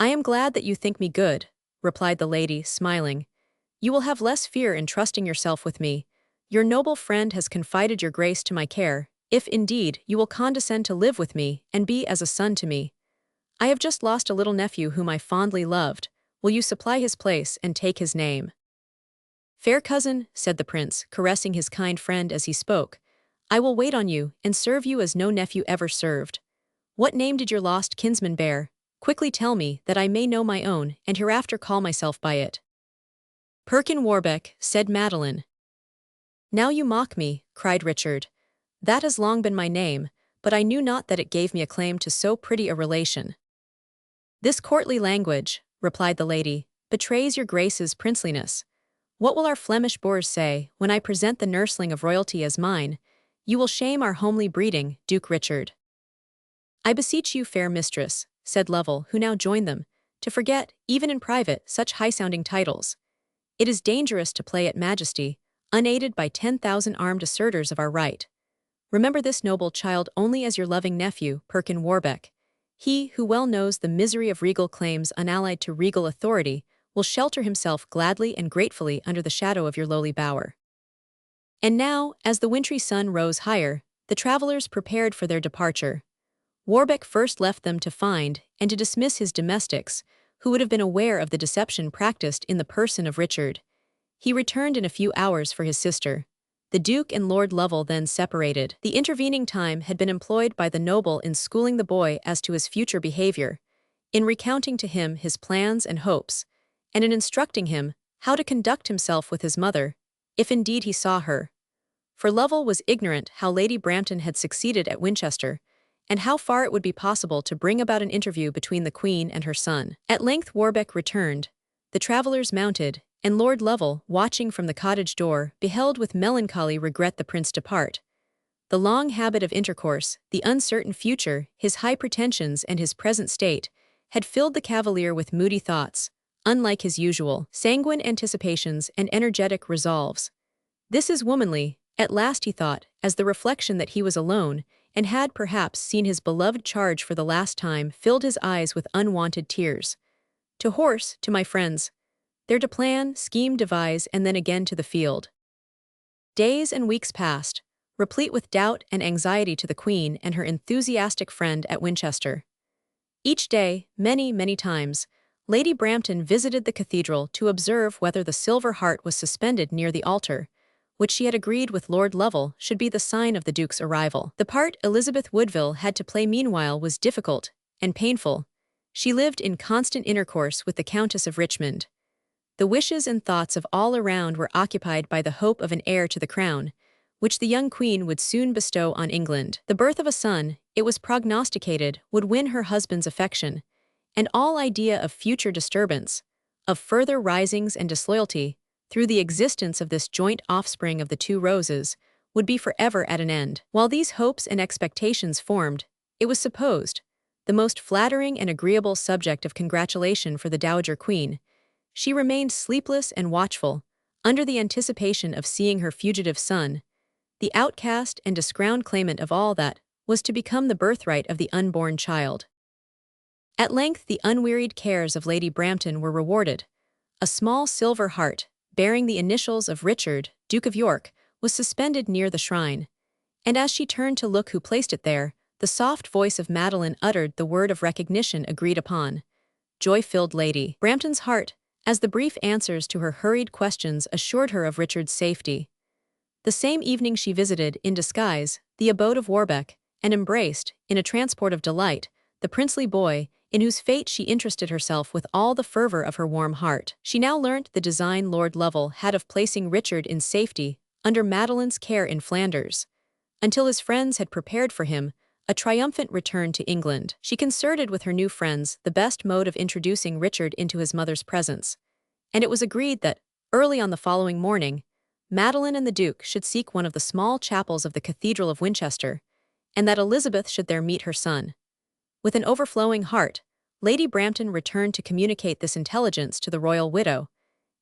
"I am glad that you think me good," replied the lady, smiling. "You will have less fear in trusting yourself with me. Your noble friend has confided your grace to my care, if indeed you will condescend to live with me and be as a son to me. I have just lost a little nephew whom I fondly loved. Will you supply his place and take his name?" "Fair cousin," said the prince, caressing his kind friend as he spoke, "I will wait on you and serve you as no nephew ever served. What name did your lost kinsman bear? Quickly tell me, that I may know my own, and hereafter call myself by it." "Perkin Warbeck," said Madeline. "Now you mock me," cried Richard. "That has long been my name, but I knew not that it gave me a claim to so pretty a relation." "This courtly language," replied the lady, "betrays your grace's princeliness. What will our Flemish boors say, when I present the nursling of royalty as mine? You will shame our homely breeding, Duke Richard." "I beseech you, fair mistress," said Lovell, who now joined them, "to forget, even in private, such high-sounding titles. It is dangerous to play at majesty, unaided by 10,000 armed assertors of our right. Remember this noble child only as your loving nephew, Perkin Warbeck. He, who well knows the misery of regal claims unallied to regal authority, will shelter himself gladly and gratefully under the shadow of your lowly bower." And now, as the wintry sun rose higher, the travelers prepared for their departure. Warbeck first left them to find and to dismiss his domestics, who would have been aware of the deception practiced in the person of Richard. He returned in a few hours for his sister. The Duke and Lord Lovell then separated. The intervening time had been employed by the noble in schooling the boy as to his future behavior, in recounting to him his plans and hopes, and in instructing him how to conduct himself with his mother, if indeed he saw her. For Lovell was ignorant how Lady Brampton had succeeded at Winchester, and how far it would be possible to bring about an interview between the Queen and her son. At length Warbeck returned. The travellers mounted, and Lord Lovell, watching from the cottage door, beheld with melancholy regret the prince depart. The long habit of intercourse, the uncertain future, his high pretensions and his present state, had filled the cavalier with moody thoughts, unlike his usual sanguine anticipations and energetic resolves. "This is womanly," at last he thought, as the reflection that he was alone, and had perhaps seen his beloved charge for the last time, filled his eyes with unwonted tears. "To horse, to my friends. There to plan, scheme, devise, and then again to the field." Days and weeks passed, replete with doubt and anxiety to the Queen and her enthusiastic friend at Winchester. Each day, many, many times, Lady Brampton visited the cathedral to observe whether the silver heart was suspended near the altar, which she had agreed with Lord Lovell should be the sign of the Duke's arrival. The part Elizabeth Woodville had to play meanwhile was difficult and painful. She lived in constant intercourse with the Countess of Richmond. The wishes and thoughts of all around were occupied by the hope of an heir to the crown, which the young Queen would soon bestow on England. The birth of a son, it was prognosticated, would win her husband's affection, and all idea of future disturbance, of further risings and disloyalty, through the existence of this joint offspring of the two roses, would be forever at an end. While these hopes and expectations formed, it was supposed, the most flattering and agreeable subject of congratulation for the Dowager Queen, she remained sleepless and watchful, under the anticipation of seeing her fugitive son, the outcast and discrowned claimant of all that was to become the birthright of the unborn child. At length the unwearied cares of Lady Brampton were rewarded. A small silver heart, bearing the initials of Richard, Duke of York, was suspended near the shrine, and as she turned to look who placed it there, the soft voice of Madeline uttered the word of recognition agreed upon. Joy-filled Lady Brampton's heart, as the brief answers to her hurried questions assured her of Richard's safety. The same evening she visited, in disguise, the abode of Warbeck, and embraced, in a transport of delight, the princely boy, in whose fate she interested herself with all the fervor of her warm heart. She now learnt the design Lord Lovell had of placing Richard in safety, under Madeline's care in Flanders, until his friends had prepared for him a triumphant return to England. She concerted with her new friends the best mode of introducing Richard into his mother's presence, and it was agreed that, early on the following morning, Madeline and the Duke should seek one of the small chapels of the Cathedral of Winchester, and that Elizabeth should there meet her son. With an overflowing heart, Lady Brampton returned to communicate this intelligence to the royal widow,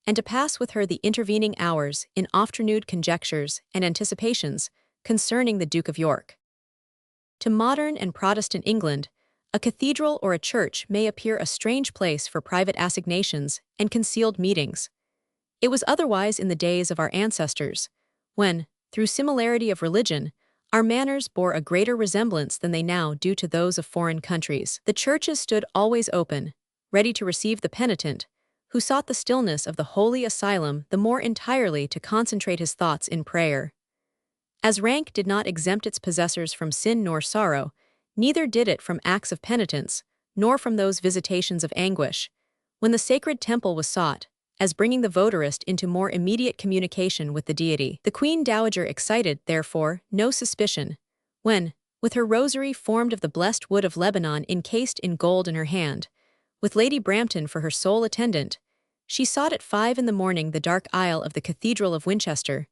and to pass with her the intervening hours in oft-renewed conjectures and anticipations concerning the Duke of York. To modern and Protestant England, A cathedral or a church may appear a strange place for private assignations and concealed meetings. It was otherwise in the days of our ancestors, when, through similarity of religion, our manners bore a greater resemblance than they now do to those of foreign countries. The churches stood always open, ready to receive the penitent, who sought the stillness of the holy asylum the more entirely to concentrate his thoughts in prayer. As rank did not exempt its possessors from sin nor sorrow, neither did it from acts of penitence, nor from those visitations of anguish. When the sacred temple was sought, as bringing the votarist into more immediate communication with the deity, the Queen Dowager excited, therefore, no suspicion, when, with her rosary formed of the blessed wood of Lebanon encased in gold in her hand, with Lady Brampton for her sole attendant, she sought at 5 in the morning the dark aisle of the Cathedral of Winchester,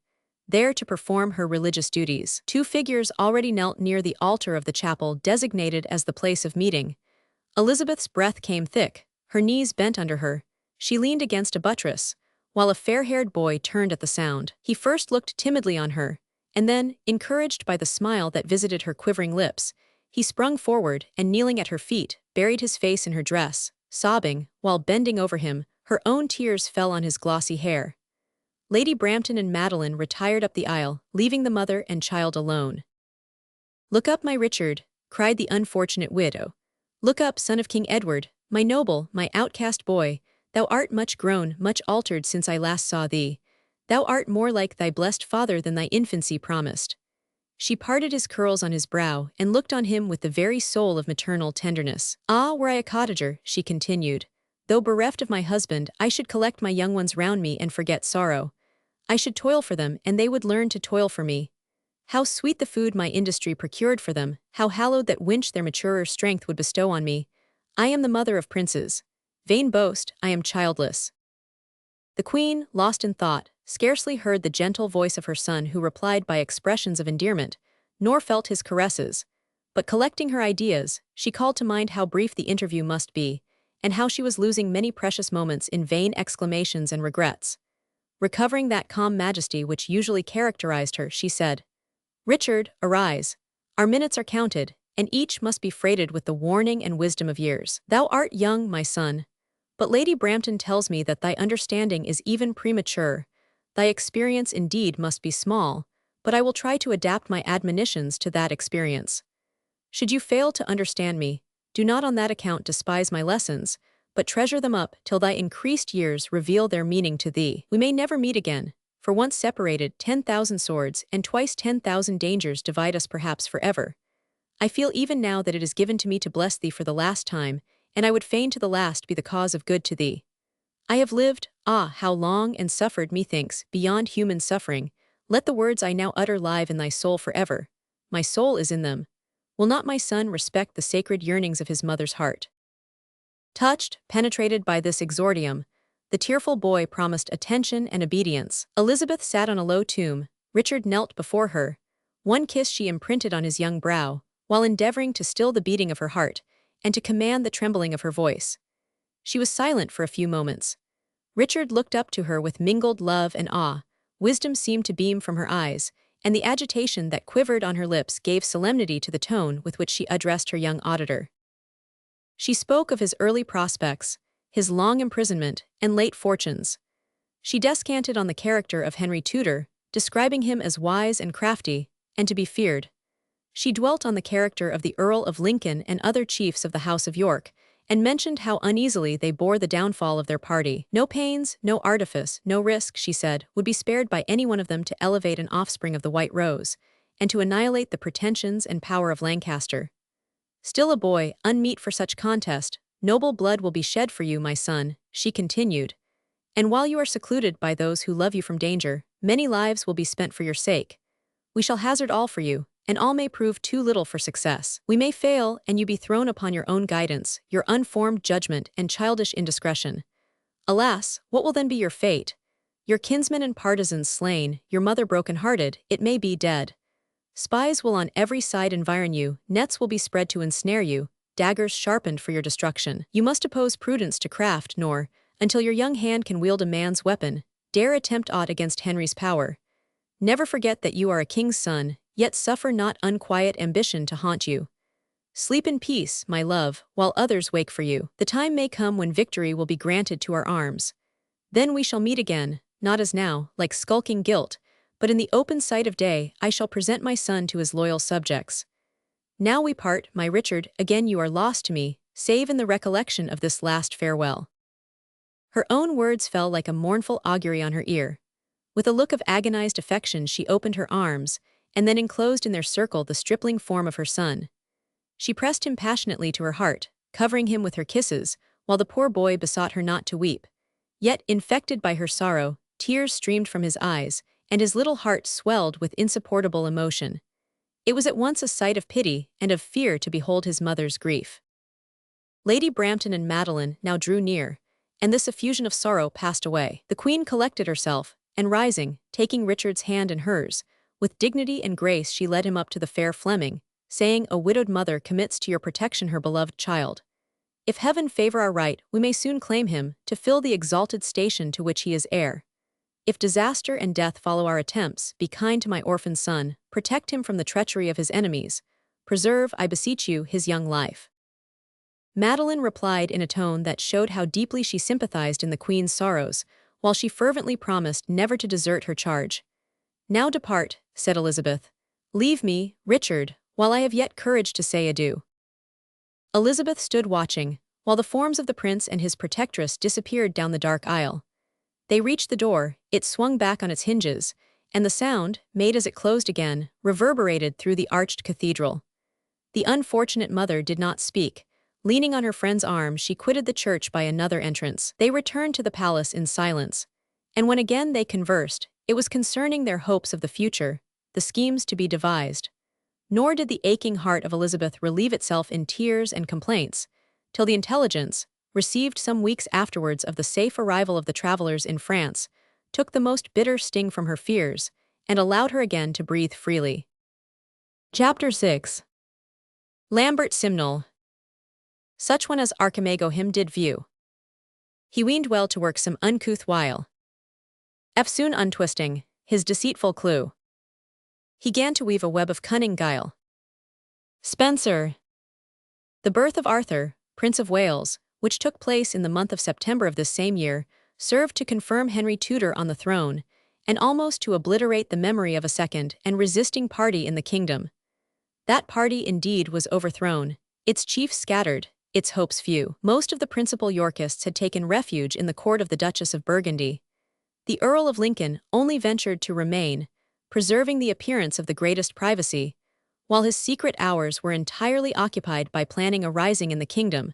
there to perform her religious duties. 2 figures already knelt near the altar of the chapel designated as the place of meeting. Elizabeth's breath came thick, her knees bent under her. She leaned against a buttress, while a fair-haired boy turned at the sound. He first looked timidly on her, and then, encouraged by the smile that visited her quivering lips, he sprung forward and, kneeling at her feet, buried his face in her dress, sobbing, while bending over him, her own tears fell on his glossy hair. Lady Brampton and Madeline retired up the aisle, leaving the mother and child alone. "Look up, my Richard," cried the unfortunate widow. "Look up, son of King Edward, my noble, my outcast boy. Thou art much grown, much altered since I last saw thee. Thou art more like thy blessed father than thy infancy promised." She parted his curls on his brow and looked on him with the very soul of maternal tenderness. "Ah, were I a cottager," she continued, "though bereft of my husband, I should collect my young ones round me and forget sorrow. I should toil for them, and they would learn to toil for me. How sweet the food my industry procured for them, how hallowed that winch their maturer strength would bestow on me. I am the mother of princes. Vain boast, I am childless." The Queen, lost in thought, scarcely heard the gentle voice of her son, who replied by expressions of endearment, nor felt his caresses. But collecting her ideas, she called to mind how brief the interview must be, and how she was losing many precious moments in vain exclamations and regrets. Recovering that calm majesty which usually characterized her, she said, "Richard, arise. Our minutes are counted, and each must be freighted with the warning and wisdom of years. Thou art young, my son, but Lady Brampton tells me that thy understanding is even premature. Thy experience indeed must be small, but I will try to adapt my admonitions to that experience. Should you fail to understand me, do not on that account despise my lessons, but treasure them up till thy increased years reveal their meaning to thee. We may never meet again, for once separated 10,000 swords and twice 10,000 dangers divide us perhaps forever. I feel even now that it is given to me to bless thee for the last time, and I would fain to the last be the cause of good to thee. I have lived, ah, how long, and suffered, methinks, beyond human suffering. Let the words I now utter live in thy soul forever. My soul is in them. Will not my son respect the sacred yearnings of his mother's heart?" Touched, penetrated by this exordium, the tearful boy promised attention and obedience. Elizabeth sat on a low tomb, Richard knelt before her. One kiss she imprinted on his young brow, while endeavoring to still the beating of her heart, and to command the trembling of her voice. She was silent for a few moments. Richard looked up to her with mingled love and awe. Wisdom seemed to beam from her eyes, and the agitation that quivered on her lips gave solemnity to the tone with which she addressed her young auditor. She spoke of his early prospects, his long imprisonment, and late fortunes. She descanted on the character of Henry Tudor, describing him as wise and crafty, and to be feared. She dwelt on the character of the Earl of Lincoln and other chiefs of the House of York, and mentioned how uneasily they bore the downfall of their party. No pains, no artifice, no risk, she said, would be spared by any one of them to elevate an offspring of the White Rose, and to annihilate the pretensions and power of Lancaster. "Still a boy, unmeet for such contest, noble blood will be shed for you, my son," she continued. "And while you are secluded by those who love you from danger, many lives will be spent for your sake. We shall hazard all for you, and all may prove too little for success. We may fail, and you be thrown upon your own guidance, your unformed judgment, and childish indiscretion. Alas, what will then be your fate? Your kinsmen and partisans slain, your mother broken-hearted, it may be dead. Spies will on every side environ you, nets will be spread to ensnare you, daggers sharpened for your destruction. You must oppose prudence to craft, nor, until your young hand can wield a man's weapon, dare attempt aught against Henry's power. Never forget that you are a king's son, yet suffer not unquiet ambition to haunt you. Sleep in peace, my love, while others wake for you. The time may come when victory will be granted to our arms. Then we shall meet again, not as now, like skulking guilt, but in the open sight of day I shall present my son to his loyal subjects. Now we part, my Richard, again you are lost to me, save in the recollection of this last farewell. Her own words fell like a mournful augury on her ear. With a look of agonized affection she opened her arms, and then enclosed in their circle the stripling form of her son. She pressed him passionately to her heart, covering him with her kisses, while the poor boy besought her not to weep. Yet, infected by her sorrow, tears streamed from his eyes, and his little heart swelled with insupportable emotion. It was at once a sight of pity and of fear to behold his mother's grief. Lady Brampton and Madeline now drew near, and this effusion of sorrow passed away. The Queen collected herself, and rising, taking Richard's hand in hers, with dignity and grace she led him up to the fair Fleming, saying, "A widowed mother commits to your protection her beloved child. If heaven favor our right, we may soon claim him, to fill the exalted station to which he is heir. If disaster and death follow our attempts, be kind to my orphan son, protect him from the treachery of his enemies. Preserve, I beseech you, his young life." Madeline replied in a tone that showed how deeply she sympathized in the Queen's sorrows, while she fervently promised never to desert her charge. "Now depart," said Elizabeth. "Leave me, Richard, while I have yet courage to say adieu." Elizabeth stood watching, while the forms of the prince and his protectress disappeared down the dark aisle. They reached the door, it swung back on its hinges, and the sound, made as it closed again, reverberated through the arched cathedral. The unfortunate mother did not speak. Leaning on her friend's arm, she quitted the church by another entrance. They returned to the palace in silence, and when again they conversed, it was concerning their hopes of the future, the schemes to be devised. Nor did the aching heart of Elizabeth relieve itself in tears and complaints, till the intelligence, received some weeks afterwards of the safe arrival of the travelers in France, took the most bitter sting from her fears, and allowed her again to breathe freely. Chapter 6. Lambert Simnel. Such one as Archimago him did view. He weened well to work some uncouth wile. Eftsoon untwisting his deceitful clue, he 'gan to weave a web of cunning guile. Spenser. The birth of Arthur, Prince of Wales, which took place in the month of September of this same year, served to confirm Henry Tudor on the throne, and almost to obliterate the memory of a second and resisting party in the kingdom. That party indeed was overthrown, its chiefs scattered, its hopes few. Most of the principal Yorkists had taken refuge in the court of the Duchess of Burgundy. The Earl of Lincoln only ventured to remain, preserving the appearance of the greatest privacy, while his secret hours were entirely occupied by planning a rising in the kingdom,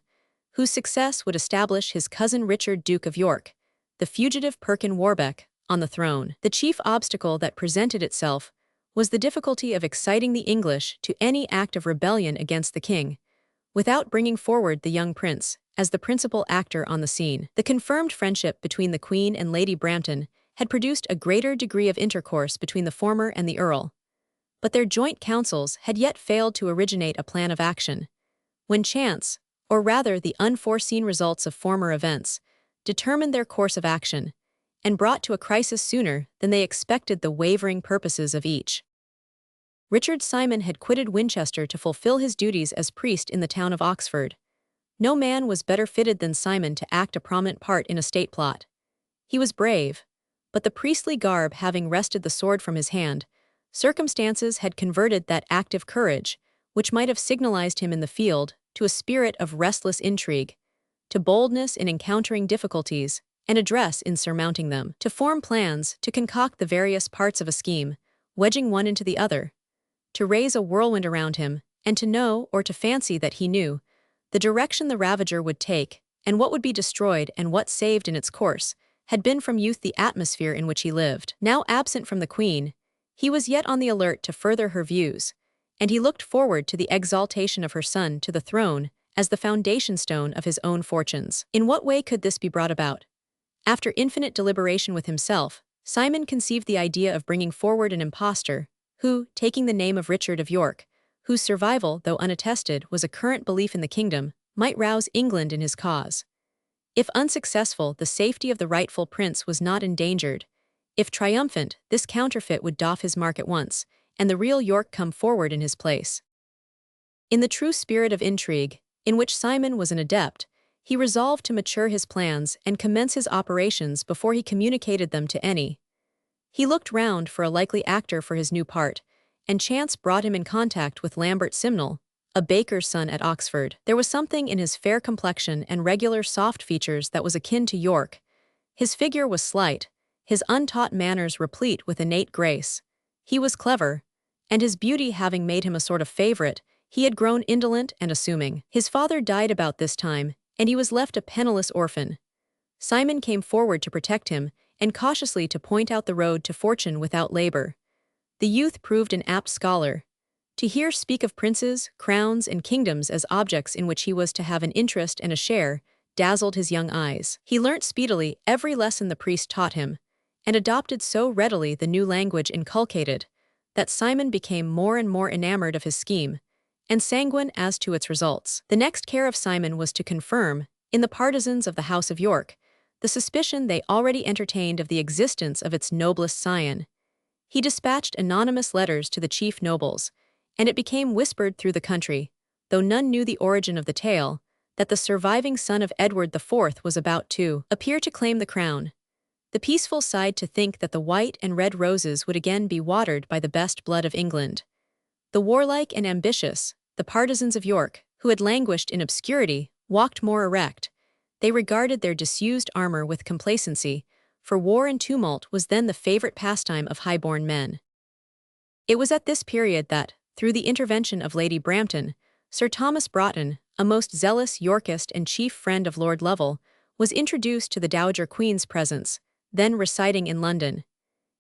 whose success would establish his cousin Richard, Duke of York, the fugitive Perkin Warbeck, on the throne. The chief obstacle that presented itself was the difficulty of exciting the English to any act of rebellion against the king, without bringing forward the young prince as the principal actor on the scene. The confirmed friendship between the Queen and Lady Brampton had produced a greater degree of intercourse between the former and the Earl, but their joint counsels had yet failed to originate a plan of action, when chance, or rather the unforeseen results of former events, determined their course of action, and brought to a crisis sooner than they expected the wavering purposes of each. Richard Simon had quitted Winchester to fulfill his duties as priest in the town of Oxford. No man was better fitted than Simon to act a prominent part in a state plot. He was brave, but the priestly garb having wrested the sword from his hand, circumstances had converted that active courage, which might have signalized him in the field, to a spirit of restless intrigue, to boldness in encountering difficulties, and address in surmounting them, to form plans, to concoct the various parts of a scheme, wedging one into the other, to raise a whirlwind around him, and to know, or to fancy that he knew, the direction the ravager would take, and what would be destroyed and what saved in its course, had been from youth the atmosphere in which he lived. Now absent from the Queen, he was yet on the alert to further her views, and he looked forward to the exaltation of her son to the throne as the foundation stone of his own fortunes. In what way could this be brought about? After infinite deliberation with himself, Simon conceived the idea of bringing forward an impostor, who, taking the name of Richard of York, whose survival, though unattested, was a current belief in the kingdom, might rouse England in his cause. If unsuccessful, the safety of the rightful prince was not endangered. If triumphant, this counterfeit would doff his mark at once, and the real York come forward in his place. In the true spirit of intrigue, in which Simon was an adept, he resolved to mature his plans and commence his operations before he communicated them to any. He looked round for a likely actor for his new part, and chance brought him in contact with Lambert Simnel, a baker's son at Oxford. There was something in his fair complexion and regular soft features that was akin to York. His figure was slight, his untaught manners replete with innate grace. He was clever, and his beauty having made him a sort of favorite, he had grown indolent and assuming. His father died about this time, and he was left a penniless orphan. Simon came forward to protect him, and cautiously to point out the road to fortune without labor. The youth proved an apt scholar. To hear speak of princes, crowns, and kingdoms as objects in which he was to have an interest and a share dazzled his young eyes. He learnt speedily every lesson the priest taught him, and adopted so readily the new language inculcated, that Simon became more and more enamored of his scheme, and sanguine as to its results. The next care of Simon was to confirm, in the partisans of the House of York, the suspicion they already entertained of the existence of its noblest scion. He dispatched anonymous letters to the chief nobles, and it became whispered through the country, though none knew the origin of the tale, that the surviving son of Edward IV was about to appear to claim the crown. The peaceful sighed to think that the white and red roses would again be watered by the best blood of England. The warlike and ambitious, the partisans of York, who had languished in obscurity, walked more erect. They regarded their disused armor with complacency, for war and tumult was then the favorite pastime of high-born men. It was at this period that, through the intervention of Lady Brampton, Sir Thomas Broughton, a most zealous Yorkist and chief friend of Lord Lovell, was introduced to the Dowager Queen's presence, then residing in London.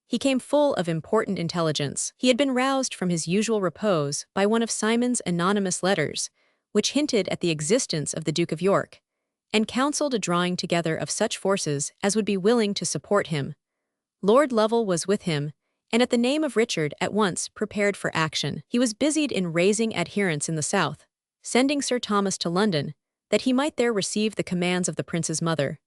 He came full of important intelligence. He had been roused from his usual repose by one of Simon's anonymous letters, which hinted at the existence of the Duke of York, and counselled a drawing together of such forces as would be willing to support him. Lord Lovell was with him, and at the name of Richard at once prepared for action. He was busied in raising adherents in the south, sending Sir Thomas to London, that he might there receive the commands of the prince's mother.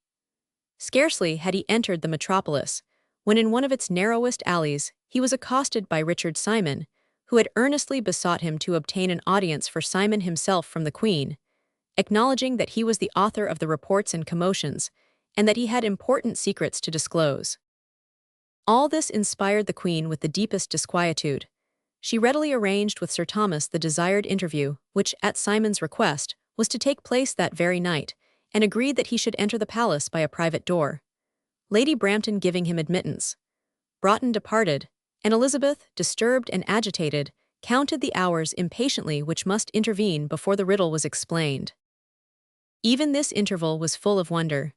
Scarcely had he entered the metropolis, when in one of its narrowest alleys he was accosted by Richard Simon, who had earnestly besought him to obtain an audience for Simon himself from the Queen, acknowledging that he was the author of the reports and commotions, and that he had important secrets to disclose. All this inspired the Queen with the deepest disquietude. She readily arranged with Sir Thomas the desired interview, which, at Simon's request, was to take place that very night, and agreed that he should enter the palace by a private door. Lady Brampton giving him admittance, Broughton departed, and Elizabeth, disturbed and agitated, counted the hours impatiently which must intervene before the riddle was explained. Even this interval was full of wonder.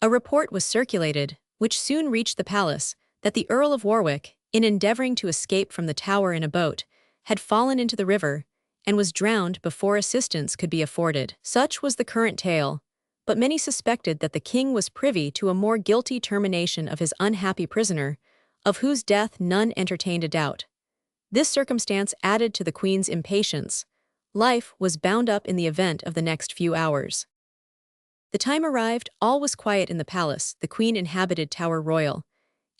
A report was circulated, which soon reached the palace, that the Earl of Warwick, in endeavouring to escape from the Tower in a boat, had fallen into the river, and was drowned before assistance could be afforded. Such was the current tale, but many suspected that the king was privy to a more guilty termination of his unhappy prisoner, of whose death none entertained a doubt. This circumstance added to the Queen's impatience. Life was bound up in the event of the next few hours. The time arrived, all was quiet in the palace, the Queen inhabited Tower Royal,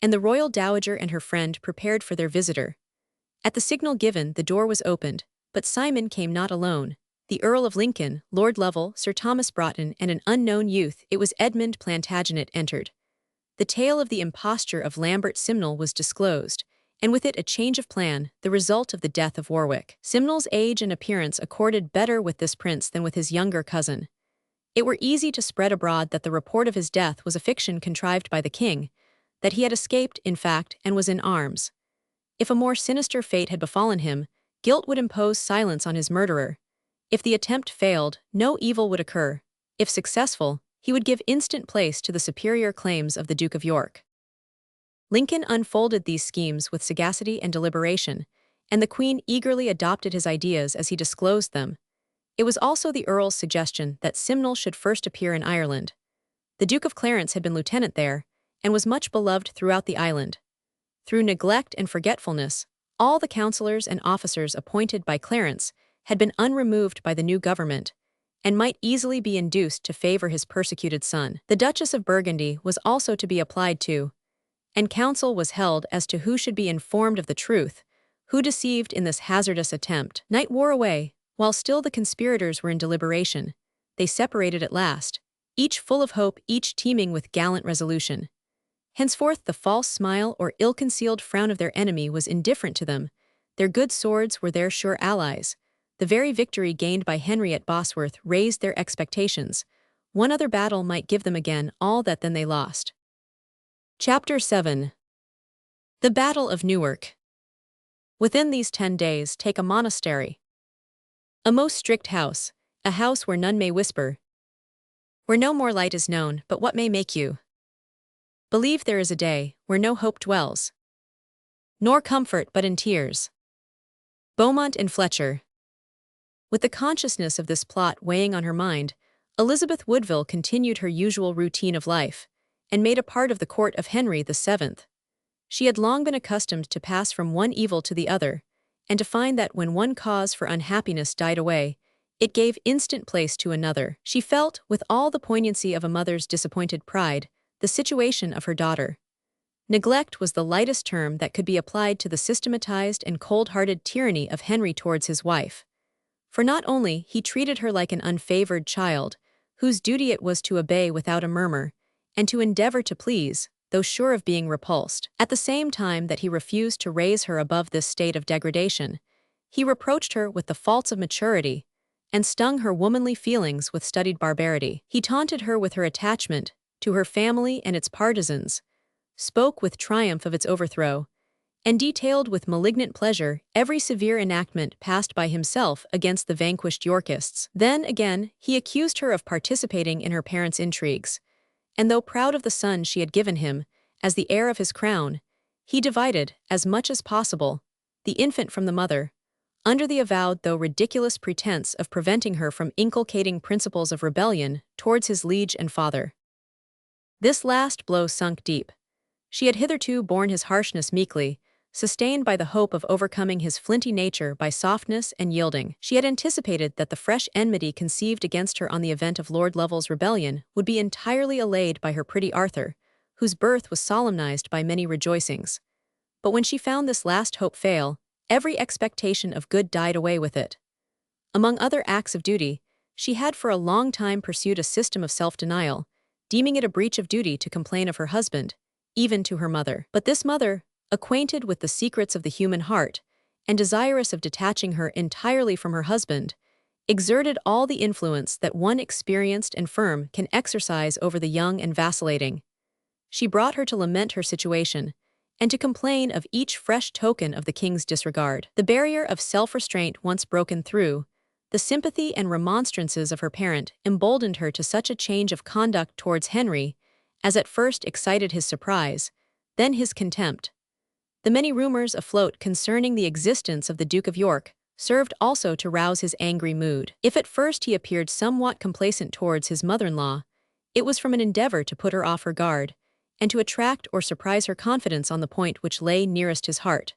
and the royal dowager and her friend prepared for their visitor. At the signal given, the door was opened, but Simon came not alone. The Earl of Lincoln, Lord Lovell, Sir Thomas Broughton, and an unknown youth, it was Edmund Plantagenet, entered. The tale of the imposture of Lambert Simnel was disclosed, and with it a change of plan, the result of the death of Warwick. Simnel's age and appearance accorded better with this prince than with his younger cousin. It were easy to spread abroad that the report of his death was a fiction contrived by the king, that he had escaped, in fact, and was in arms. If a more sinister fate had befallen him, guilt would impose silence on his murderer. If the attempt failed, no evil would occur. If successful, he would give instant place to the superior claims of the Duke of York. Lincoln unfolded these schemes with sagacity and deliberation, and the Queen eagerly adopted his ideas as he disclosed them. It was also the Earl's suggestion that Simnel should first appear in Ireland. The Duke of Clarence had been lieutenant there, and was much beloved throughout the island. Through neglect and forgetfulness, all the councillors and officers appointed by Clarence had been unremoved by the new government, and might easily be induced to favour his persecuted son. The Duchess of Burgundy was also to be applied to, and counsel was held as to who should be informed of the truth, who deceived in this hazardous attempt. Night wore away, While still the conspirators were in deliberation, they separated at last, each full of hope, each teeming with gallant resolution. Henceforth the false smile or ill-concealed frown of their enemy was indifferent to them. Their good swords were their sure allies. The very victory gained by Henry at Bosworth raised their expectations. One other battle might give them again all that then they lost. Chapter 7. The Battle of Newark. Within these 10 days take a monastery. A most strict house, a house where none may whisper, where no more light is known but what may make you believe there is a day where no hope dwells, nor comfort but in tears. Beaumont and Fletcher. With the consciousness of this plot weighing on her mind, Elizabeth Woodville continued her usual routine of life, and made a part of the court of Henry VII. She had long been accustomed to pass from one evil to the other, and to find that when one cause for unhappiness died away, it gave instant place to another. She felt, with all the poignancy of a mother's disappointed pride, the situation of her daughter. Neglect was the lightest term that could be applied to the systematized and cold-hearted tyranny of Henry towards his wife. For not only he treated her like an unfavored child, whose duty it was to obey without a murmur, and to endeavor to please, though sure of being repulsed. At the same time that he refused to raise her above this state of degradation, he reproached her with the faults of maturity, and stung her womanly feelings with studied barbarity. He taunted her with her attachment to her family and its partisans, spoke with triumph of its overthrow, and detailed with malignant pleasure every severe enactment passed by himself against the vanquished Yorkists. Then, again, he accused her of participating in her parents' intrigues, and though proud of the son she had given him, as the heir of his crown, he divided, as much as possible, the infant from the mother, under the avowed though ridiculous pretense of preventing her from inculcating principles of rebellion towards his liege and father. This last blow sunk deep. She had hitherto borne his harshness meekly, sustained by the hope of overcoming his flinty nature by softness and yielding. She had anticipated that the fresh enmity conceived against her on the event of Lord Lovell's rebellion would be entirely allayed by her pretty Arthur, whose birth was solemnized by many rejoicings. But when she found this last hope fail, every expectation of good died away with it. Among other acts of duty, she had for a long time pursued a system of self-denial, deeming it a breach of duty to complain of her husband, even to her mother. But this mother, acquainted with the secrets of the human heart, and desirous of detaching her entirely from her husband, exerted all the influence that one experienced and firm can exercise over the young and vacillating. She brought her to lament her situation, and to complain of each fresh token of the king's disregard. The barrier of self-restraint once broken through, the sympathy and remonstrances of her parent emboldened her to such a change of conduct towards Henry as at first excited his surprise, then his contempt. The many rumors afloat concerning the existence of the Duke of York served also to rouse his angry mood. If at first he appeared somewhat complacent towards his mother-in-law, it was from an endeavor to put her off her guard, and to attract or surprise her confidence on the point which lay nearest his heart.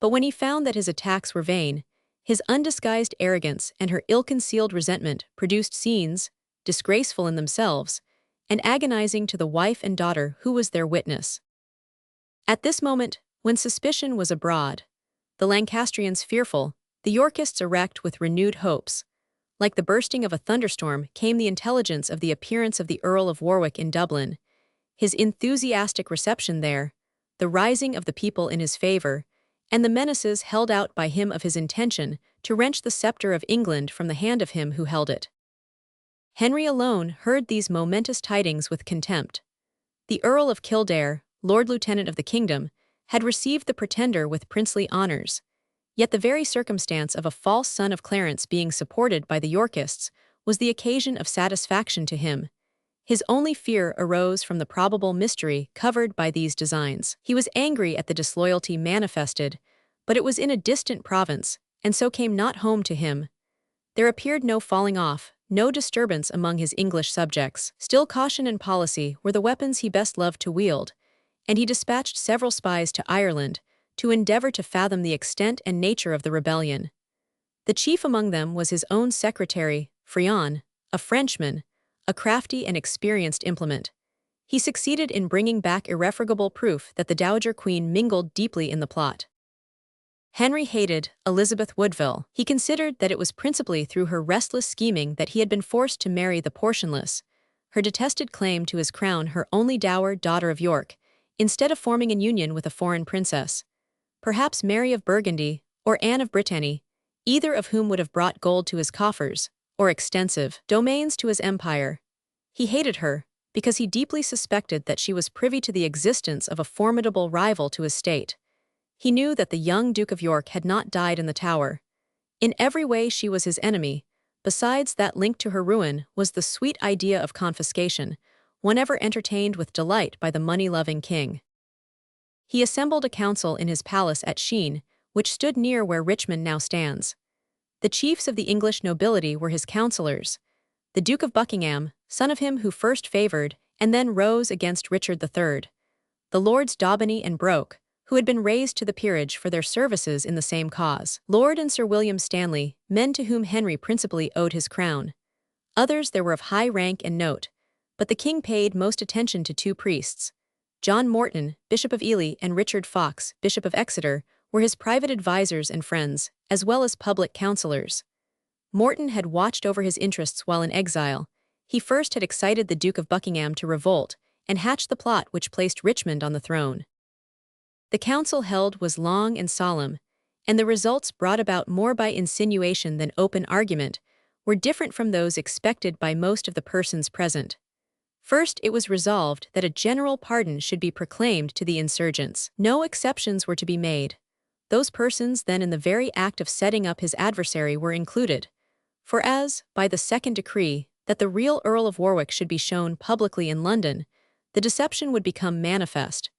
But when he found that his attacks were vain, his undisguised arrogance and her ill-concealed resentment produced scenes, disgraceful in themselves, and agonizing to the wife and daughter who was their witness. At this moment, when suspicion was abroad, the Lancastrians fearful, the Yorkists erect with renewed hopes, like the bursting of a thunderstorm came the intelligence of the appearance of the Earl of Warwick in Dublin, his enthusiastic reception there, the rising of the people in his favor, and the menaces held out by him of his intention to wrench the scepter of England from the hand of him who held it. Henry alone heard these momentous tidings with contempt. The Earl of Kildare, Lord Lieutenant of the kingdom, had received the pretender with princely honours, yet the very circumstance of a false son of Clarence being supported by the Yorkists was the occasion of satisfaction to him. His only fear arose from the probable mystery covered by these designs. He was angry at the disloyalty manifested, but it was in a distant province, and so came not home to him. There appeared no falling off, no disturbance among his English subjects. Still caution and policy were the weapons he best loved to wield, and he dispatched several spies to Ireland to endeavor to fathom the extent and nature of the rebellion. The chief among them was his own secretary, Frion, a Frenchman, a crafty and experienced implement. He succeeded in bringing back irrefragable proof that the Dowager Queen mingled deeply in the plot. Henry hated Elizabeth Woodville. He considered that it was principally through her restless scheming that he had been forced to marry the portionless, her detested claim to his crown her only dower daughter of York, instead of forming an union with a foreign princess. Perhaps Mary of Burgundy, or Anne of Brittany, either of whom would have brought gold to his coffers, or extensive domains to his empire. He hated her, because he deeply suspected that she was privy to the existence of a formidable rival to his state. He knew that the young Duke of York had not died in the Tower. In every way she was his enemy. Besides that link to her ruin was the sweet idea of confiscation, one ever entertained with delight by the money-loving king. He assembled a council in his palace at Sheen, which stood near where Richmond now stands. The chiefs of the English nobility were his councillors. The Duke of Buckingham, son of him who first favoured and then rose against Richard III. The Lords Daubeny and Broke, who had been raised to the peerage for their services in the same cause. Lord and Sir William Stanley, men to whom Henry principally owed his crown. Others there were of high rank and note, but the king paid most attention to two priests. John Morton, Bishop of Ely, and Richard Fox, Bishop of Exeter, were his private advisers and friends, as well as public councillors. Morton had watched over his interests while in exile. He first had excited the Duke of Buckingham to revolt, and hatched the plot which placed Richmond on the throne. The council held was long and solemn, and the results, brought about more by insinuation than open argument, were different from those expected by most of the persons present. First, it was resolved that a general pardon should be proclaimed to the insurgents. No exceptions were to be made. Those persons then in the very act of setting up his adversary were included. For as, by the second decree, that the real Earl of Warwick should be shown publicly in London, the deception would become manifest.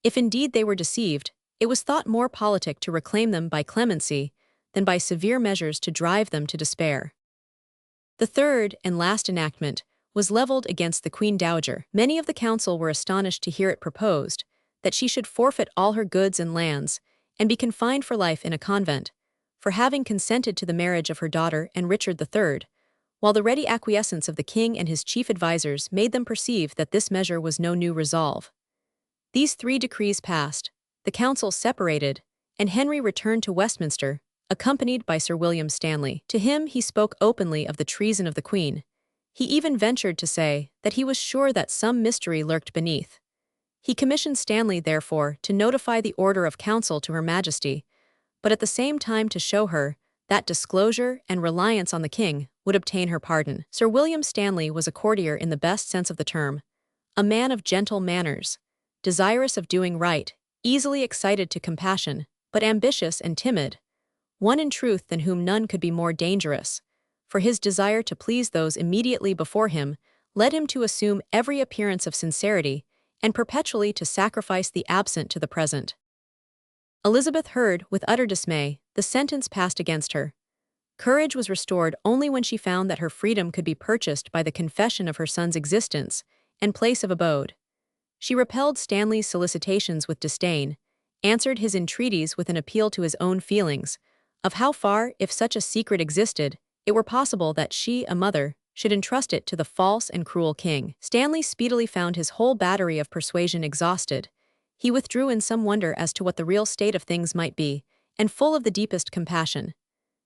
If indeed they were deceived, it was thought more politic to reclaim them by clemency than by severe measures to drive them to despair. The third and last enactment was levelled against the Queen Dowager. Many of the council were astonished to hear it proposed that she should forfeit all her goods and lands and be confined for life in a convent, for having consented to the marriage of her daughter and Richard III, while the ready acquiescence of the king and his chief advisers made them perceive that this measure was no new resolve. These three decrees passed, the council separated, and Henry returned to Westminster, accompanied by Sir William Stanley. To him he spoke openly of the treason of the Queen. He even ventured to say that he was sure that some mystery lurked beneath. He commissioned Stanley, therefore, to notify the order of council to Her Majesty, but at the same time to show her that disclosure and reliance on the king would obtain her pardon. Sir William Stanley was a courtier in the best sense of the term, a man of gentle manners, desirous of doing right, easily excited to compassion, but ambitious and timid, one in truth than whom none could be more dangerous, for his desire to please those immediately before him led him to assume every appearance of sincerity and perpetually to sacrifice the absent to the present. Elizabeth heard, with utter dismay, the sentence passed against her. Courage was restored only when she found that her freedom could be purchased by the confession of her son's existence and place of abode. She repelled Stanley's solicitations with disdain, answered his entreaties with an appeal to his own feelings, of how far, if such a secret existed, it were possible that she, a mother, should entrust it to the false and cruel king. Stanley speedily found his whole battery of persuasion exhausted. He withdrew in some wonder as to what the real state of things might be, and full of the deepest compassion.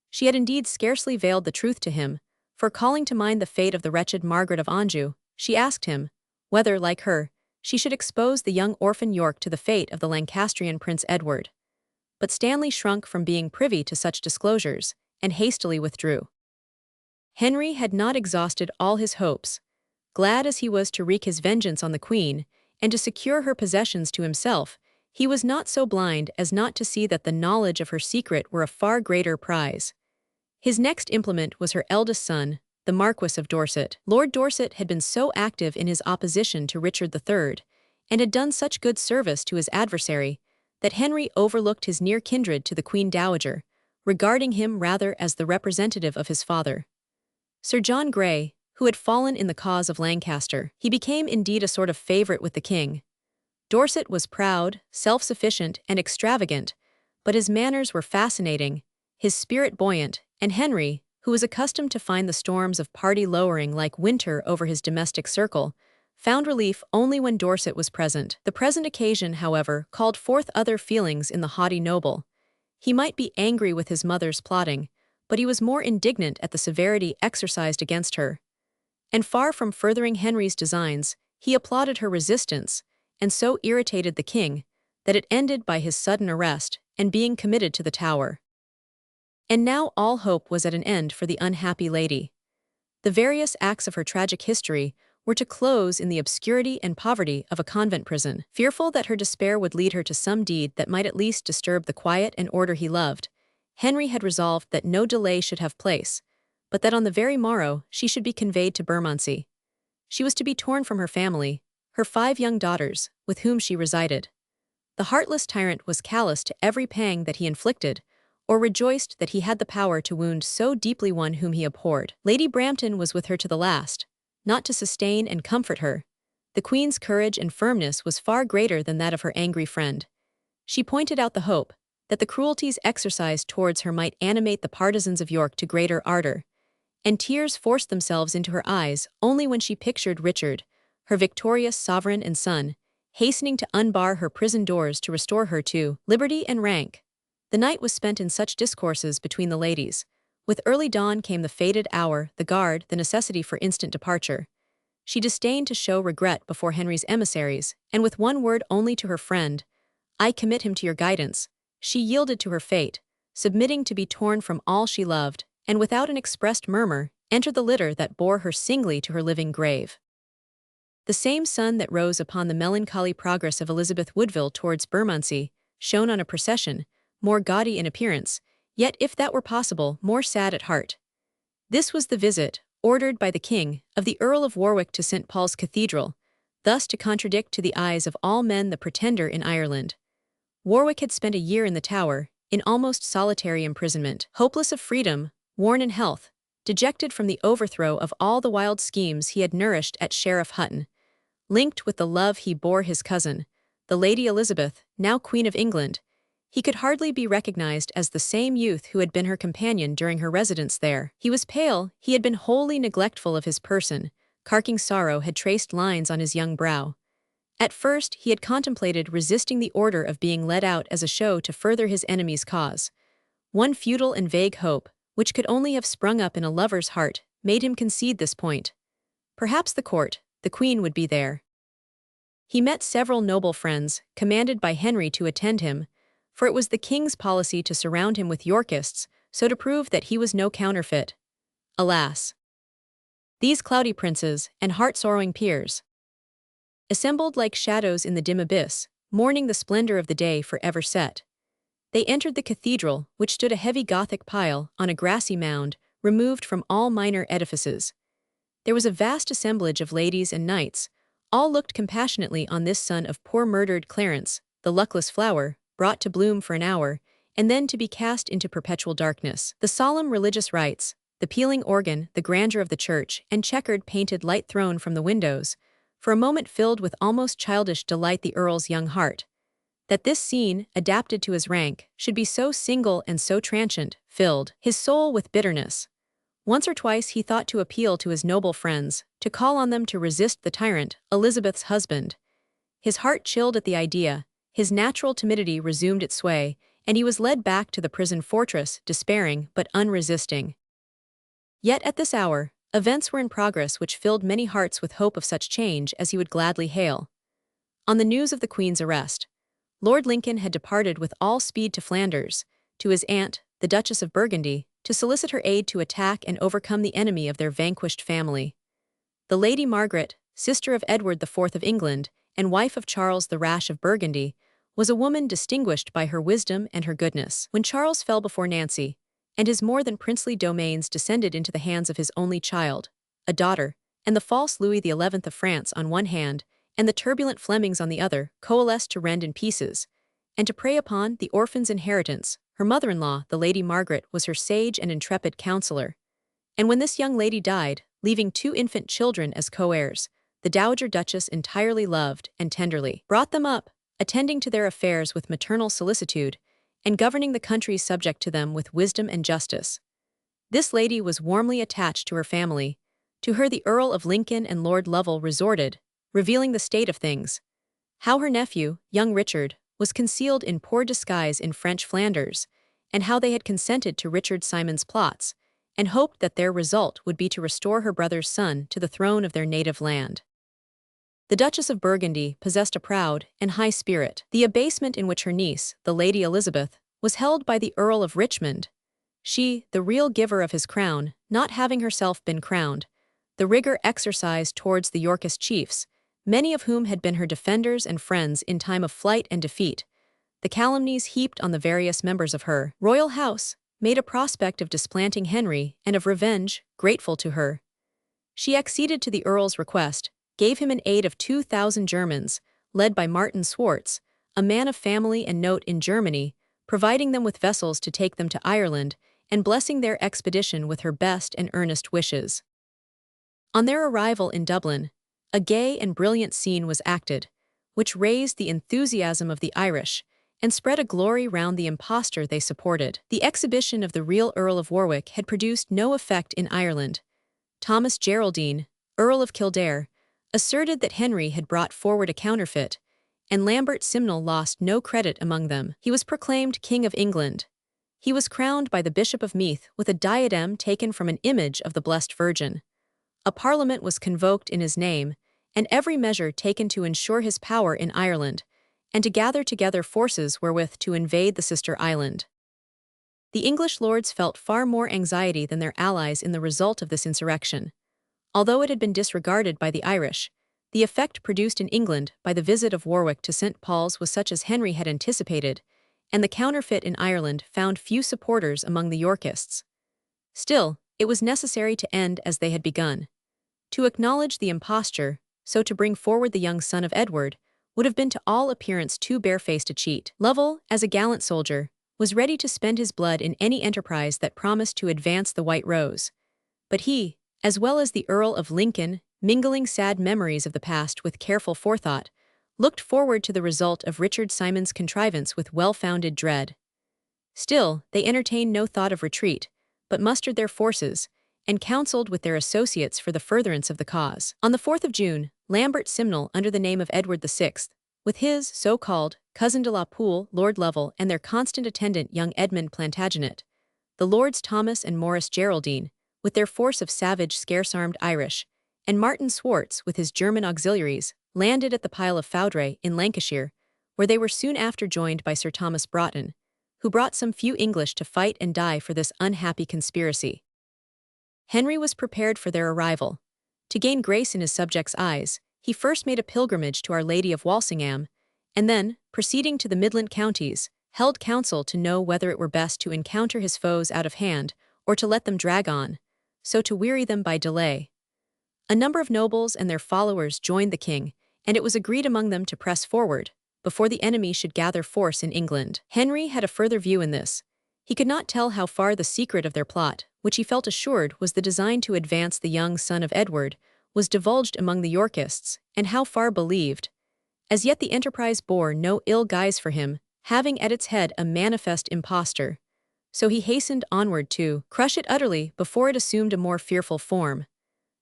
She had indeed scarcely veiled the truth to him, for calling to mind the fate of the wretched Margaret of Anjou, she asked him whether, like her, she should expose the young orphan York to the fate of the Lancastrian Prince Edward. But Stanley shrunk from being privy to such disclosures, and hastily withdrew. Henry had not exhausted all his hopes. Glad as he was to wreak his vengeance on the Queen, and to secure her possessions to himself, he was not so blind as not to see that the knowledge of her secret were a far greater prize. His next implement was her eldest son, the Marquis of Dorset. Lord Dorset had been so active in his opposition to Richard III, and had done such good service to his adversary, that Henry overlooked his near kindred to the Queen Dowager, regarding him rather as the representative of his father. Sir John Grey, who had fallen in the cause of Lancaster, he became indeed a sort of favourite with the king. Dorset was proud, self-sufficient, and extravagant, but his manners were fascinating, his spirit buoyant, and Henry, who was accustomed to find the storms of party lowering like winter over his domestic circle, found relief only when Dorset was present. The present occasion, however, called forth other feelings in the haughty noble. He might be angry with his mother's plotting, but he was more indignant at the severity exercised against her. And far from furthering Henry's designs, he applauded her resistance, and so irritated the king that it ended by his sudden arrest and being committed to the Tower. And now all hope was at an end for the unhappy lady. The various acts of her tragic history were to close in the obscurity and poverty of a convent prison. Fearful that her despair would lead her to some deed that might at least disturb the quiet and order he loved, Henry had resolved that no delay should have place, but that on the very morrow she should be conveyed to Bermondsey. She was to be torn from her family, her 5 young daughters, with whom she resided. The heartless tyrant was callous to every pang that he inflicted, or rejoiced that he had the power to wound so deeply one whom he abhorred. Lady Brampton was with her to the last, not to sustain and comfort her. The Queen's courage and firmness was far greater than that of her angry friend. She pointed out the hope that the cruelties exercised towards her might animate the partisans of York to greater ardor, and tears forced themselves into her eyes only when she pictured Richard, her victorious sovereign and son, hastening to unbar her prison doors to restore her to liberty and rank. The night was spent in such discourses between the ladies. With early dawn came the fated hour, the guard, the necessity for instant departure. She disdained to show regret before Henry's emissaries, and with one word only to her friend, "I commit him to your guidance," she yielded to her fate, submitting to be torn from all she loved, and without an expressed murmur, entered the litter that bore her singly to her living grave. The same sun that rose upon the melancholy progress of Elizabeth Woodville towards Bermondsey shone on a procession, more gaudy in appearance, yet if that were possible, more sad at heart. This was the visit, ordered by the king, of the Earl of Warwick to St. Paul's Cathedral, thus to contradict to the eyes of all men the pretender in Ireland. Warwick had spent a year in the Tower, in almost solitary imprisonment, hopeless of freedom, worn in health, dejected from the overthrow of all the wild schemes he had nourished at Sheriff Hutton, linked with the love he bore his cousin, the Lady Elizabeth, now Queen of England. He could hardly be recognized as the same youth who had been her companion during her residence there. He was pale, he had been wholly neglectful of his person, carking sorrow had traced lines on his young brow. At first he had contemplated resisting the order of being led out as a show to further his enemy's cause. One futile and vague hope, which could only have sprung up in a lover's heart, made him concede this point. Perhaps the court, the Queen would be there. He met several noble friends, commanded by Henry to attend him, for it was the king's policy to surround him with Yorkists, so to prove that he was no counterfeit. Alas! These cloudy princes and heart-sorrowing peers, assembled like shadows in the dim abyss, mourning the splendor of the day forever set. They entered the cathedral, which stood a heavy Gothic pile on a grassy mound, removed from all minor edifices. There was a vast assemblage of ladies and knights. All looked compassionately on this son of poor murdered Clarence, the luckless flower, brought to bloom for an hour, and then to be cast into perpetual darkness. The solemn religious rites, the pealing organ, the grandeur of the church, and checkered painted light thrown from the windows, for a moment filled with almost childish delight the Earl's young heart. That this scene, adapted to his rank, should be so single and so transient, filled his soul with bitterness. Once or twice he thought to appeal to his noble friends, to call on them to resist the tyrant, Elizabeth's husband. His heart chilled at the idea, his natural timidity resumed its sway, and he was led back to the prison fortress, despairing but unresisting. Yet at this hour, events were in progress which filled many hearts with hope of such change as he would gladly hail. On the news of the Queen's arrest, Lord Lincoln had departed with all speed to Flanders, to his aunt, the Duchess of Burgundy, to solicit her aid to attack and overcome the enemy of their vanquished family. The Lady Margaret, sister of Edward IV of England, and wife of Charles the Rash of Burgundy, was a woman distinguished by her wisdom and her goodness. When Charles fell before Nancy, and his more than princely domains descended into the hands of his only child, a daughter, and the false Louis XI of France on one hand, and the turbulent Flemings on the other, coalesced to rend in pieces, and to prey upon the orphan's inheritance, her mother-in-law, the Lady Margaret, was her sage and intrepid counselor. And when this young lady died, leaving 2 infant children as co-heirs, the Dowager Duchess entirely loved and tenderly brought them up, attending to their affairs with maternal solicitude, and governing the country subject to them with wisdom and justice. This lady was warmly attached to her family. To her the Earl of Lincoln and Lord Lovell resorted, revealing the state of things. How her nephew, young Richard, was concealed in poor disguise in French Flanders, and how they had consented to Richard Simon's plots, and hoped that their result would be to restore her brother's son to the throne of their native land. The Duchess of Burgundy possessed a proud and high spirit. The abasement in which her niece, the Lady Elizabeth, was held by the Earl of Richmond, she, the real giver of his crown, not having herself been crowned, the rigor exercised towards the Yorkist chiefs, many of whom had been her defenders and friends in time of flight and defeat, the calumnies heaped on the various members of her royal house, made a prospect of displanting Henry and of revenge grateful to her. She acceded to the Earl's request, gave him an aid of 2,000 Germans, led by Martin Swartz, a man of family and note in Germany, providing them with vessels to take them to Ireland, and blessing their expedition with her best and earnest wishes. On their arrival in Dublin, a gay and brilliant scene was acted, which raised the enthusiasm of the Irish, and spread a glory round the impostor they supported. The exhibition of the real Earl of Warwick had produced no effect in Ireland. Thomas Geraldine, Earl of Kildare, asserted that Henry had brought forward a counterfeit, and Lambert Simnel lost no credit among them. He was proclaimed King of England. He was crowned by the Bishop of Meath with a diadem taken from an image of the Blessed Virgin. A parliament was convoked in his name, and every measure taken to ensure his power in Ireland, and to gather together forces wherewith to invade the sister island. The English lords felt far more anxiety than their allies in the result of this insurrection. Although it had been disregarded by the Irish, the effect produced in England by the visit of Warwick to St. Paul's was such as Henry had anticipated, and the counterfeit in Ireland found few supporters among the Yorkists. Still, it was necessary to end as they had begun. To acknowledge the imposture, so to bring forward the young son of Edward, would have been to all appearance too barefaced a cheat. Lovell, as a gallant soldier, was ready to spend his blood in any enterprise that promised to advance the White Rose. But he, as well as the Earl of Lincoln, mingling sad memories of the past with careful forethought, looked forward to the result of Richard Simon's contrivance with well-founded dread. Still, they entertained no thought of retreat, but mustered their forces, and counseled with their associates for the furtherance of the cause. On the 4th of June, Lambert Simnel, under the name of Edward VI, with his so-called cousin de la Pole, Lord Lovell, and their constant attendant young Edmund Plantagenet, the Lords Thomas and Maurice Geraldine, with their force of savage, scarce-armed Irish, and Martin Swartz, with his German auxiliaries, landed at the Pile of Foudray in Lancashire, where they were soon after joined by Sir Thomas Broughton, who brought some few English to fight and die for this unhappy conspiracy. Henry was prepared for their arrival. To gain grace in his subjects' eyes, he first made a pilgrimage to Our Lady of Walsingham, and then, proceeding to the Midland counties, held council to know whether it were best to encounter his foes out of hand, or to let them drag on, so to weary them by delay. A number of nobles and their followers joined the king, and it was agreed among them to press forward, before the enemy should gather force in England. Henry had a further view in this. He could not tell how far the secret of their plot, which he felt assured was the design to advance the young son of Edward, was divulged among the Yorkists, and how far believed. As yet the enterprise bore no ill guise for him, having at its head a manifest impostor. So he hastened onward to crush it utterly before it assumed a more fearful form.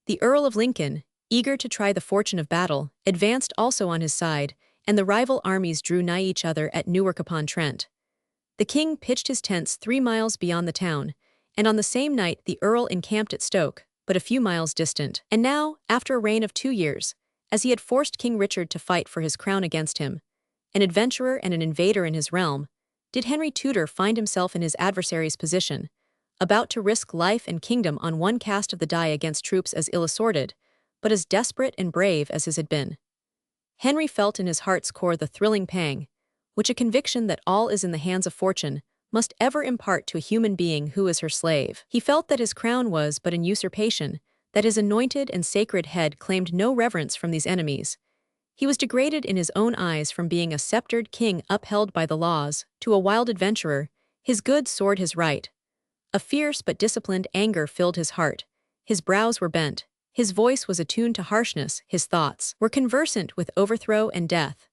The Earl of Lincoln, eager to try the fortune of battle, advanced also on his side, and the rival armies drew nigh each other at Newark-upon-Trent. The king pitched his tents 3 miles beyond the town, and on the same night the Earl encamped at Stoke, but a few miles distant. And now, after a reign of 2 years, as he had forced King Richard to fight for his crown against him, an adventurer and an invader in his realm, did Henry Tudor find himself in his adversary's position, about to risk life and kingdom on one cast of the die against troops as ill-assorted, but as desperate and brave as his had been. Henry felt in his heart's core the thrilling pang, which a conviction that all is in the hands of fortune must ever impart to a human being who is her slave. He felt that his crown was but an usurpation, that his anointed and sacred head claimed no reverence from these enemies. He was degraded in his own eyes from being a sceptred king upheld by the laws, to a wild adventurer, his good sword his right. A fierce but disciplined anger filled his heart, his brows were bent, his voice was attuned to harshness, his thoughts were conversant with overthrow and death.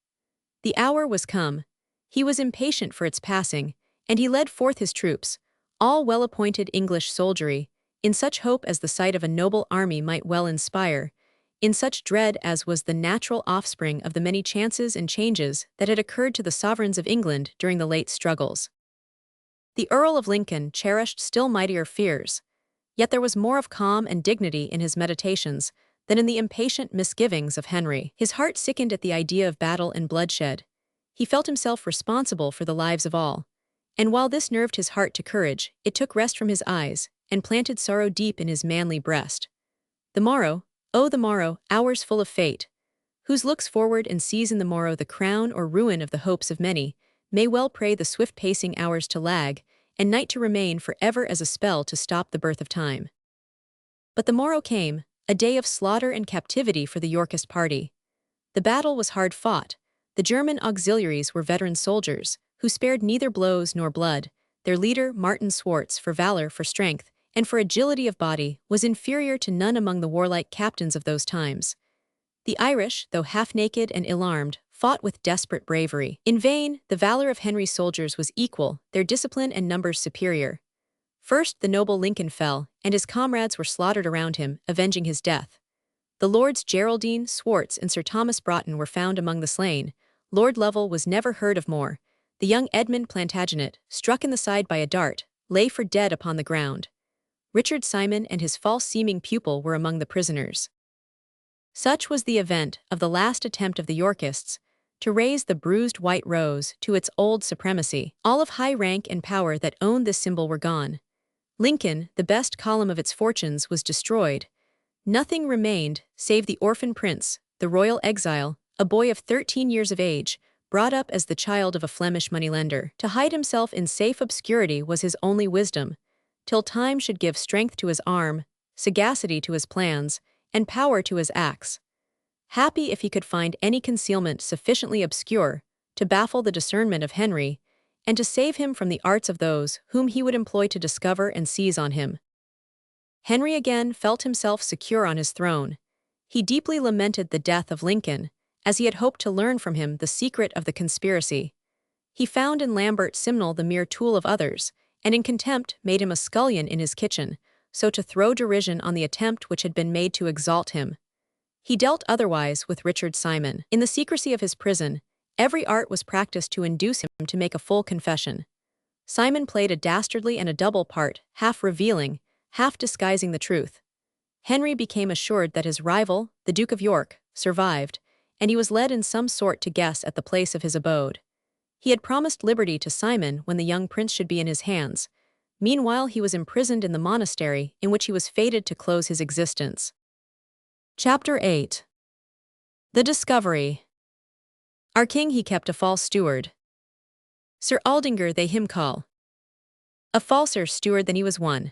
The hour was come. He was impatient for its passing, and he led forth his troops, all well-appointed English soldiery, in such hope as the sight of a noble army might well inspire, in such dread as was the natural offspring of the many chances and changes that had occurred to the sovereigns of England during the late struggles. The Earl of Lincoln cherished still mightier fears, yet there was more of calm and dignity in his meditations than in the impatient misgivings of Henry. His heart sickened at the idea of battle and bloodshed. He felt himself responsible for the lives of all, and while this nerved his heart to courage, it took rest from his eyes and planted sorrow deep in his manly breast. The morrow, oh the morrow, hours full of fate, whose looks forward and sees in the morrow the crown or ruin of the hopes of many, may well pray the swift-pacing hours to lag, and night to remain for ever as a spell to stop the birth of time. But the morrow came, a day of slaughter and captivity for the Yorkist party. The battle was hard fought. The German auxiliaries were veteran soldiers, who spared neither blows nor blood. Their leader, Martin Swartz, for valor, for strength, and for agility of body, was inferior to none among the warlike captains of those times. The Irish, though half-naked and ill-armed, fought with desperate bravery. In vain, the valor of Henry's soldiers was equal, their discipline and numbers superior. First the noble Lincoln fell, and his comrades were slaughtered around him, avenging his death. The Lords Geraldine, Swartz, and Sir Thomas Broughton were found among the slain. Lord Lovell was never heard of more. The young Edmund Plantagenet, struck in the side by a dart, lay for dead upon the ground. Richard Simon and his false-seeming pupil were among the prisoners. Such was the event of the last attempt of the Yorkists to raise the bruised white rose to its old supremacy. All of high rank and power that owned this symbol were gone. Lincoln, the best column of its fortunes, was destroyed. Nothing remained save the orphan prince, the royal exile, a boy of 13 years of age, brought up as the child of a Flemish moneylender. To hide himself in safe obscurity was his only wisdom, till time should give strength to his arm, sagacity to his plans, and power to his acts. Happy if he could find any concealment sufficiently obscure to baffle the discernment of Henry, and to save him from the arts of those whom he would employ to discover and seize on him. Henry again felt himself secure on his throne. He deeply lamented the death of Lincoln, as he had hoped to learn from him the secret of the conspiracy. He found in Lambert Simnel the mere tool of others, and in contempt made him a scullion in his kitchen, so to throw derision on the attempt which had been made to exalt him. He dealt otherwise with Richard Simon. In the secrecy of his prison, every art was practiced to induce him to make a full confession. Simon played a dastardly and a double part, half revealing, half disguising the truth. Henry became assured that his rival, the Duke of York, survived, and he was led in some sort to guess at the place of his abode. He had promised liberty to Simon when the young prince should be in his hands. Meanwhile he was imprisoned in the monastery in which he was fated to close his existence. Chapter 8. The Discovery. Our king he kept a false steward. Sir Aldinger they him call. A falser steward than he was one.